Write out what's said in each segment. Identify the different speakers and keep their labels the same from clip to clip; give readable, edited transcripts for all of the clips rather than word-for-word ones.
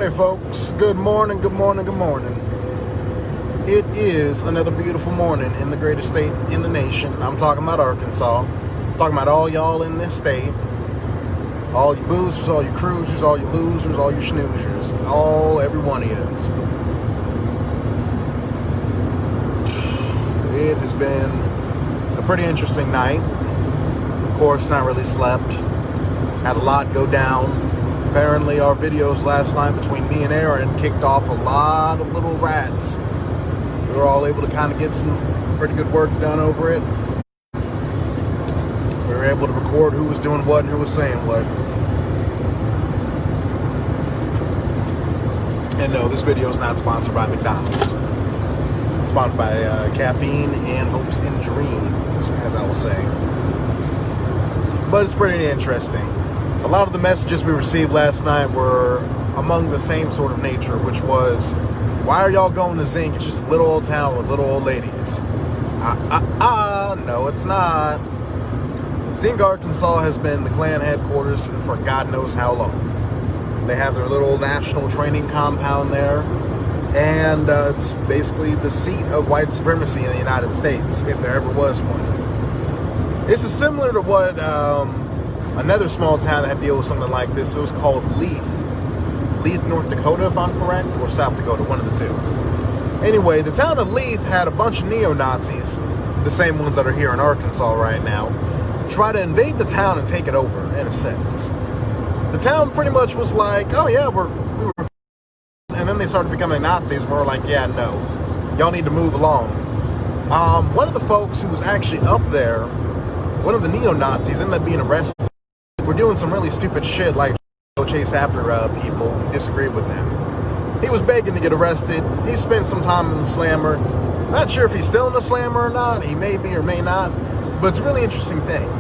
Speaker 1: Hey folks, good morning, good morning, good morning. It is another beautiful morning in the greatest state in the nation. I'm talking about Arkansas. I'm talking about all y'all in this state. All you boozers, all you cruisers, all you losers, all you schnoozers. Every one of you. It has been a pretty interesting night. Of course, not really slept. Had a lot go down. Apparently our videos last night between me and Aaron kicked off a lot of little rats. We were all able to kind of get some pretty good work done over it. We were able to record who was doing what and who was saying what. And no, this video is not sponsored by McDonald's. It's sponsored by caffeine and hopes and dreams, as I will say. But it's pretty interesting. A lot of the messages we received last night were among the same sort of nature, which was, why are y'all going to Zinc? It's just a little old town with little old ladies. No, it's not. Zinc, Arkansas has been the Klan headquarters for God knows how long. They have their little national training compound there, and it's basically the seat of white supremacy in the United States, if there ever was one. This is similar to what another small town that had to deal with something like this. It was called Leith, North Dakota, if I'm correct, or South Dakota, one of the two. Anyway, the town of Leith had a bunch of neo-Nazis, the same ones that are here in Arkansas right now, try to invade the town and take it over, in a sense. The town pretty much was like, oh yeah, we were, and then they started becoming Nazis, and we were like, yeah, no, y'all need to move along. One of the folks who was actually up there, one of the neo-Nazis, ended up being arrested. We're doing some really stupid shit like go chase after people who disagreed with him. He was begging to get arrested. He spent some time in the slammer. Not sure if he's still in the slammer or not. He may be or may not. But it's a really interesting thing.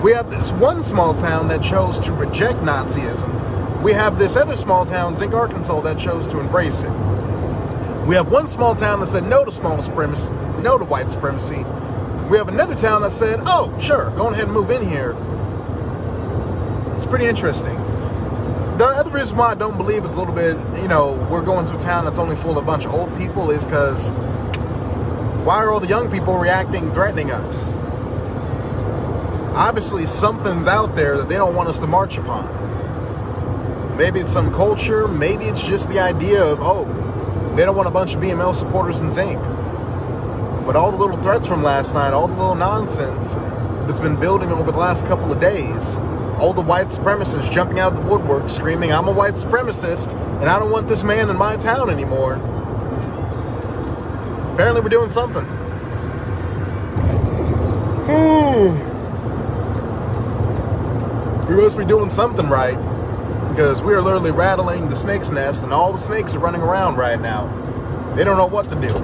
Speaker 1: We have this one small town that chose to reject Nazism. We have this other small town, Zinc, Arkansas, that chose to embrace it. We have one small town that said no to small supremacy, no to white supremacy. We have another town that said, oh, sure, go ahead and move in here. It's pretty interesting. The other reason why I don't believe is a little bit, we're going to a town that's only full of a bunch of old people is because why are all the young people reacting, threatening us? Obviously, something's out there that they don't want us to march upon. Maybe it's some culture. Maybe it's just the idea of, they don't want a bunch of BML supporters in Zinc. But all the little threats from last night, all the little nonsense that's been building over the last couple of days, all the white supremacists jumping out of the woodwork screaming, I'm a white supremacist, and I don't want this man in my town anymore. Apparently we're doing something. We must be doing something right, because we are literally rattling the snake's nest, and all the snakes are running around right now. They don't know what to do.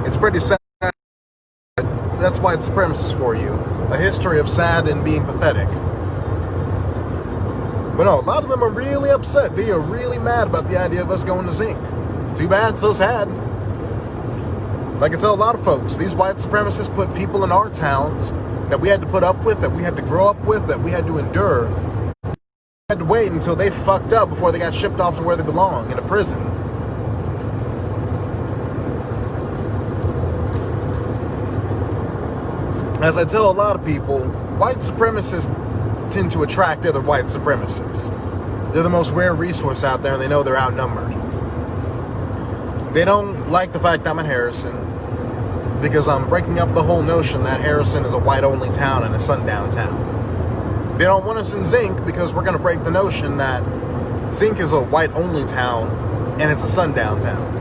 Speaker 1: It's pretty sad. That's white supremacists for you. A history of sad and being pathetic. But no, a lot of them are really upset. They are really mad about the idea of us going to Zinc. Too bad, so sad. Like I tell a lot of folks, these white supremacists put people in our towns that we had to put up with, that we had to grow up with, that we had to endure. We had to wait until they fucked up before they got shipped off to where they belong, in a prison. As I tell a lot of people, white supremacists tend to attract other white supremacists. They're the most rare resource out there, and they know they're outnumbered. They don't like the fact I'm in Harrison, because I'm breaking up the whole notion that Harrison is a white-only town and a sundown town. They don't want us in Zinc because we're going to break the notion that Zinc is a white-only town and it's a sundown town.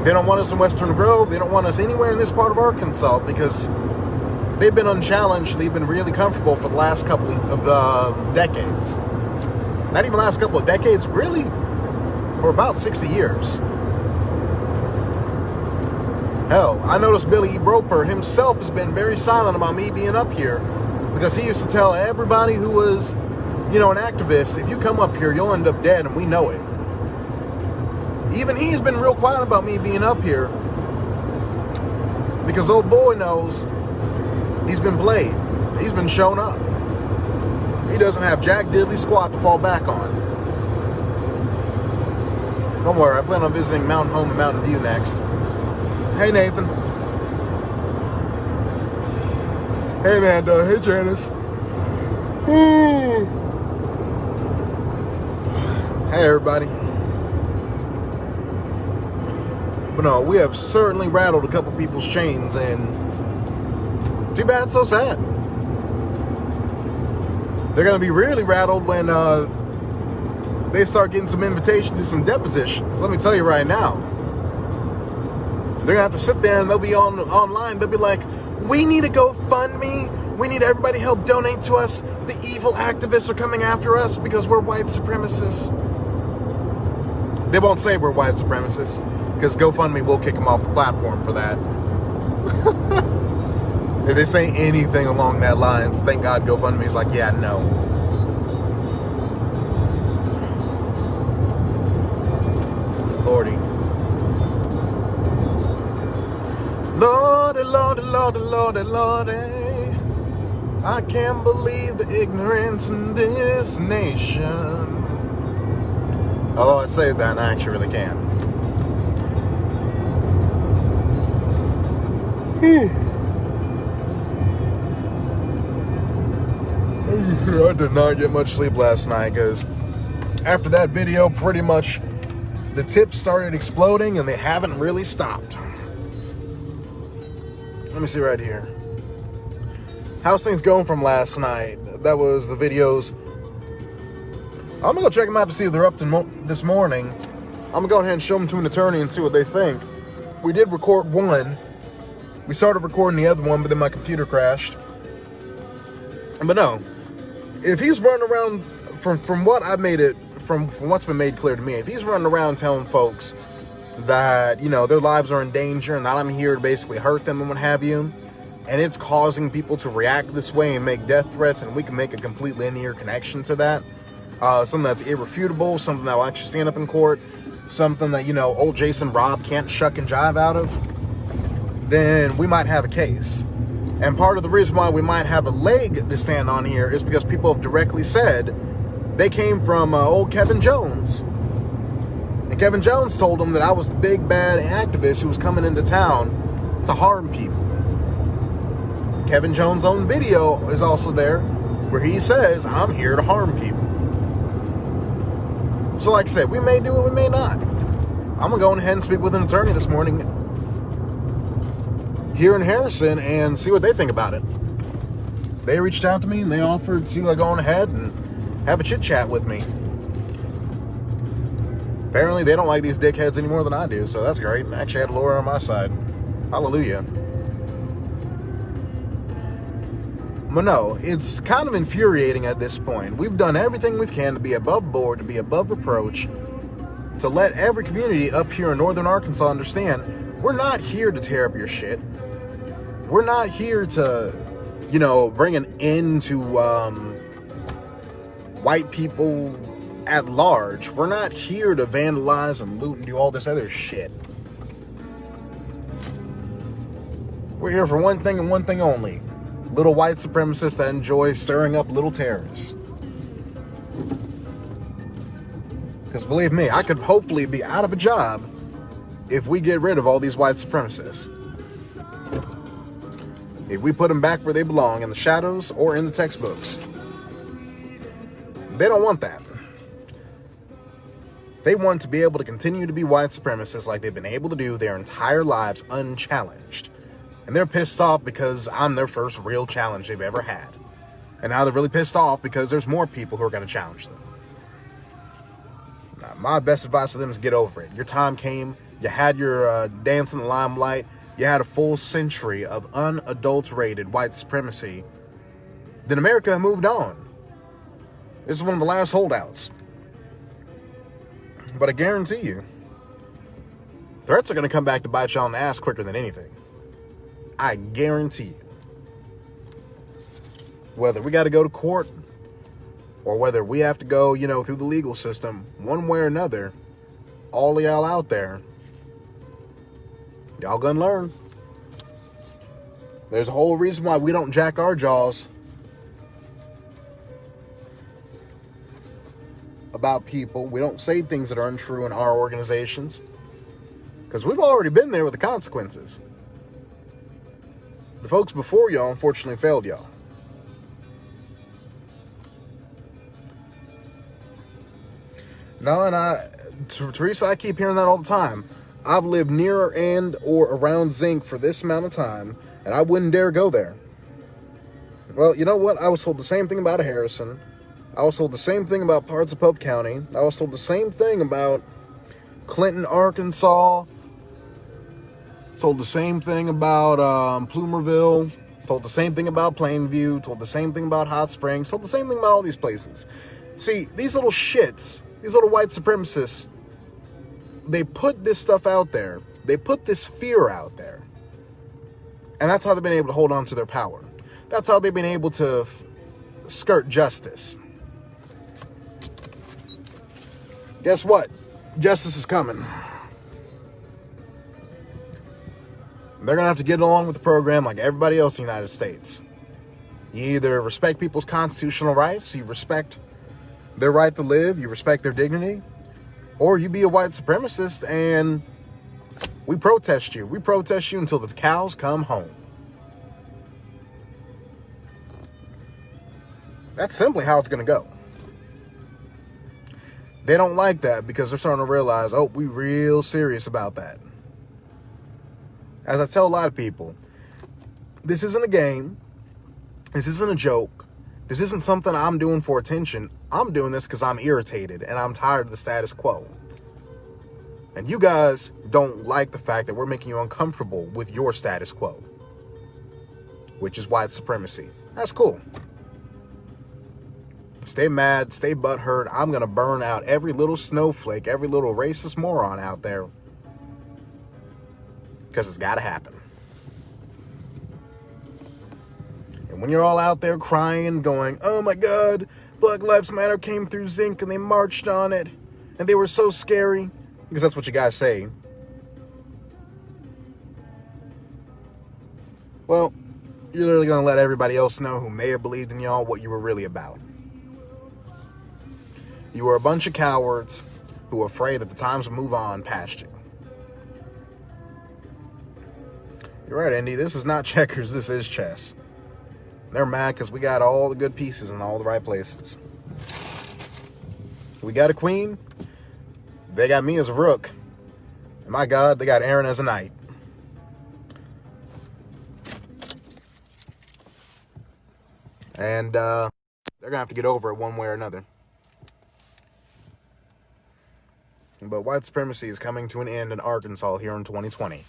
Speaker 1: They don't want us in Western Grove. They don't want us anywhere in this part of Arkansas because they've been unchallenged. They've been really comfortable for the last couple of decades. Not even the last couple of decades, really, for about 60 years. Hell, I noticed Billy Roper himself has been very silent about me being up here because he used to tell everybody who was, an activist, if you come up here, you'll end up dead, and we know it. Even he's been real quiet about me being up here because old boy knows he's been played. He's been shown up. he doesn't have jack diddly squat to fall back on. Don't worry, I plan on visiting Mountain Home and Mountain View next. Hey, Nathan. Hey, Amanda. Hey, Janice. Hey, everybody. But no, we have certainly rattled a couple people's chains, and too bad, so sad. They're going to be really rattled when they start getting some invitations to some depositions. Let me tell you right now. They're going to have to sit there and they'll be online. They'll be like, we need a GoFundMe. We need everybody to help donate to us. The evil activists are coming after us because we're white supremacists. They won't say we're white supremacists because GoFundMe will kick them off the platform for that. If they say anything along that lines, thank God GoFundMe's like, yeah, no. Lordy. Lordy, Lordy, Lordy, Lordy, Lordy. I can't believe the ignorance in this nation. Although I say that, I actually really can. I did not get much sleep last night because after that video, pretty much the tips started exploding and they haven't really stopped. Let me see right here. How's things going from last night? That was the videos. I'm gonna go check them out to see if they're up to this morning. I'm gonna go ahead and show them to an attorney and see what they think. We did record one. We started recording the other one, but then my computer crashed. But no, if he's running around, from what I've made it, from what's been made clear to me, if he's running around telling folks that, you know, their lives are in danger and that I'm here to basically hurt them and what have you, and it's causing people to react this way and make death threats, and we can make a complete linear connection to that, something that's irrefutable, something that will actually stand up in court, something that, you know, old Jason Robb can't shuck and jive out of, then we might have a case. And part of the reason why we might have a leg to stand on here is because people have directly said they came from old Kevin Jones. And Kevin Jones told them that I was the big bad activist who was coming into town to harm people. Kevin Jones' own video is also there where he says, I'm here to harm people. So like I said, we may do it, we may not. I'm going to go ahead and speak with an attorney this morning here in Harrison and see what they think about it. They reached out to me and they offered to go on ahead and have a chit chat with me. Apparently they don't like these dickheads any more than I do, so that's great. I actually had a lawyer on my side. Hallelujah. But no, it's kind of infuriating at this point. We've done everything we can to be above board, to be above reproach, to let every community up here in northern Arkansas understand we're not here to tear up your shit. We're not here to, you know, bring an end to white people at large. We're not here to vandalize and loot and do all this other shit. We're here for one thing and one thing only. Little white supremacists that enjoy stirring up little terrorists. Because believe me, I could hopefully be out of a job if we get rid of all these white supremacists. If we put them back where they belong, in the shadows or in the textbooks. They don't want that. They want to be able to continue to be white supremacists like they've been able to do their entire lives unchallenged. And they're pissed off because I'm their first real challenge they've ever had. And now they're really pissed off because there's more people who are going to challenge them. Now, my best advice to them is get over it. Your time came. You had your dance in the limelight. You had a full century of unadulterated white supremacy. Then America moved on. This is one of the last holdouts. But I guarantee you, threats are going to come back to bite y'all in the ass quicker than anything. I guarantee you. Whether we got to go to court or whether we have to go, you know, through the legal system, one way or another, all of y'all out there, y'all gonna learn. There's a whole reason why we don't jack our jaws. about people. We don't say things that are untrue in our organizations. Because we've already been there with the consequences. The folks before y'all unfortunately failed y'all. No, and Teresa, I keep hearing that all the time. I've lived near and or around Zinc for this amount of time, and I wouldn't dare go there. Well, you know what? I was told the same thing about Harrison. I was told the same thing about parts of Pope County. I was told the same thing about Clinton, Arkansas. Told the same thing about Plumerville. Told the same thing about Plainview. Told the same thing about Hot Springs. Told the same thing about all these places. See, these little shits, these little white supremacists, they put this stuff out there. They put this fear out there. And that's how they've been able to hold on to their power. That's how they've been able to skirt justice. Guess what? Justice is coming. They're going to have to get along with the program like everybody else in the United States. You either respect people's constitutional rights, you respect their right to live, you respect their dignity, or you be a white supremacist and we protest you. We protest you until the cows come home. That's simply how it's going to go. They don't like that because they're starting to realize, oh, we real serious about that. As I tell a lot of people, this isn't a game. This isn't a joke. This isn't something I'm doing for attention. I'm doing this because I'm irritated and I'm tired of the status quo. And you guys don't like the fact that we're making you uncomfortable with your status quo, which is white supremacy. That's cool. Stay mad, stay butthurt. I'm going to burn out every little snowflake, every little racist moron out there. Because it's got to happen. And when you're all out there crying, going, oh my God, Black Lives Matter came through Zinc and they marched on it. And they were so scary. Because that's what you guys say. Well, you're literally going to let everybody else know who may have believed in y'all what you were really about. You were a bunch of cowards who were afraid that the times would move on past you. You're right, Indy. This is not checkers. This is chess. They're mad because we got all the good pieces in all the right places. We got a queen. They got me as a rook. And my God, they got Aaron as a knight. And they're going to have to get over it one way or another. But white supremacy is coming to an end in Arkansas here in 2020.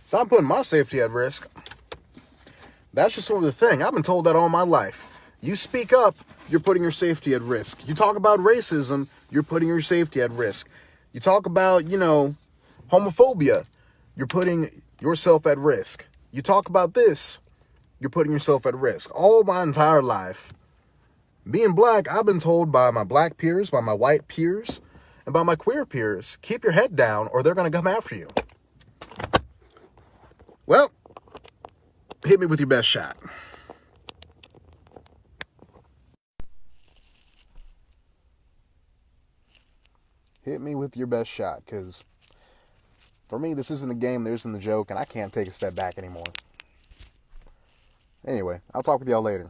Speaker 1: So I'm putting my safety at risk. That's just sort of the thing. I've been told that all my life. You speak up, you're putting your safety at risk. You talk about racism, you're putting your safety at risk. You talk about, homophobia, you're putting yourself at risk. You talk about this, you're putting yourself at risk. All my entire life. Being black, I've been told by my black peers, by my white peers, and by my queer peers, keep your head down or they're going to come after you. Well, hit me with your best shot. Hit me with your best shot, because for me, this isn't a game, this isn't a joke, and I can't take a step back anymore. Anyway, I'll talk with y'all later.